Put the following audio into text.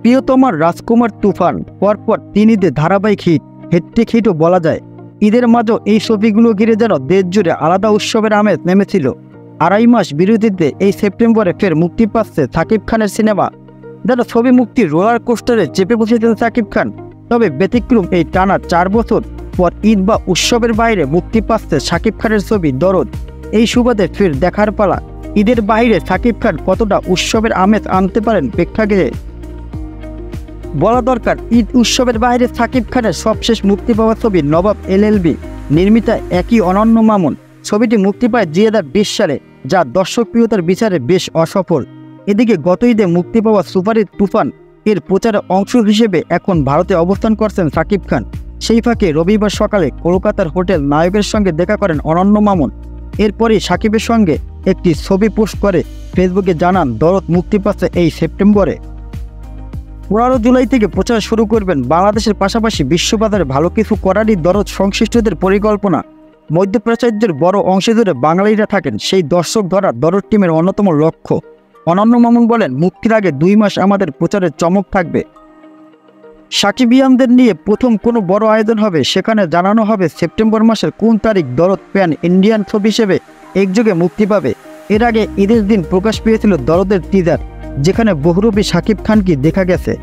প্রিয়তমার রাজকুমার তুফান পরপর 3 ঈদে ধারাবাহিক হিট, হেট্রিক হিটও বলা যায়। ঈদের মাঝেও এই ছবিগুলো ঘিরে যেন দেশ জুড়ে আলাদা উৎসবের আমেজ নেমেছিল। 2.5 মাস বিরতিতে এই সেপ্টেম্বরে ফের মুক্তি পাচ্ছে সাকিব খানের সিনেমা। যেন ছবি মুক্তির রোলার কোস্টারে চেপে বসেছেন সাকিব খান। তবে ব্যতিক্রম এই টানা 4 বছর পর ঈদ বা উৎসবের বাইরে মুক্তি পাচ্ছে সাকিব খানের ছবি দরদ। এই সুবাদে ফের দেখার পালা ঈদের বাইরে সাকিব খান কতটা উৎসবের আমেজ আনতে পারেন প্রেক্ষাগৃহে। বলা দরকার, ঈদ উৎসবের বাইরে সাকিব খানের সবশেষ মুক্তি পাওয়া ছবি নবাব এলএলবি, নির্মিতা একই অনন্য মামুন। ছবিটি মুক্তি পায় 2020 সালে, যা দর্শকপ্রিয়তার বিচারে বেশ অসফল। এদিকে গত ঈদে মুক্তি পাওয়া সুপারহিট তুফান এর প্রচারের অংশ হিসেবে এখন ভারতে অবস্থান করছেন সাকিব খান। সেই ফাঁকে রবিবার সকালে কলকাতার হোটেল নায়কের সঙ্গে দেখা করেন অনন্য মামুন। এরপরই সাকিবের সঙ্গে একটি ছবি পোস্ট করে ফেসবুকে জানান দরদ মুক্তি পাচ্ছে এই সেপ্টেম্বরে। 15 জুলাই থেকে প্রচার শুরু করবেন বাংলাদেশের পাশাপাশি বিশ্ববাজারে ভালো কিছু করারই দরদ সংশ্লিষ্টদের পরিকল্পনা। মধ্যপ্রাচ্যের বড় অংশ জুড়ে বাঙালিরা থাকেন, সেই দর্শক ধরা দরদ টিমের অন্যতম লক্ষ্য। অনন্য মামুন বলেন, মুক্তির আগে 2 মাস আমাদের প্রচারের চমক থাকবে। সাকিবিয়ানদের নিয়ে প্রথম কোনো বড় আয়োজন হবে, সেখানে জানানো হবে সেপ্টেম্বর মাসের কোন তারিখ দরদ প্যান ইন্ডিয়ান ছবি হিসেবে একযোগে মুক্তি পাবে। এর আগে ঈদের দিন প্রকাশ পেয়েছিল দরদের টিজার, যেখানে বহুরূপী সাকিব খানকে দেখা গেছে।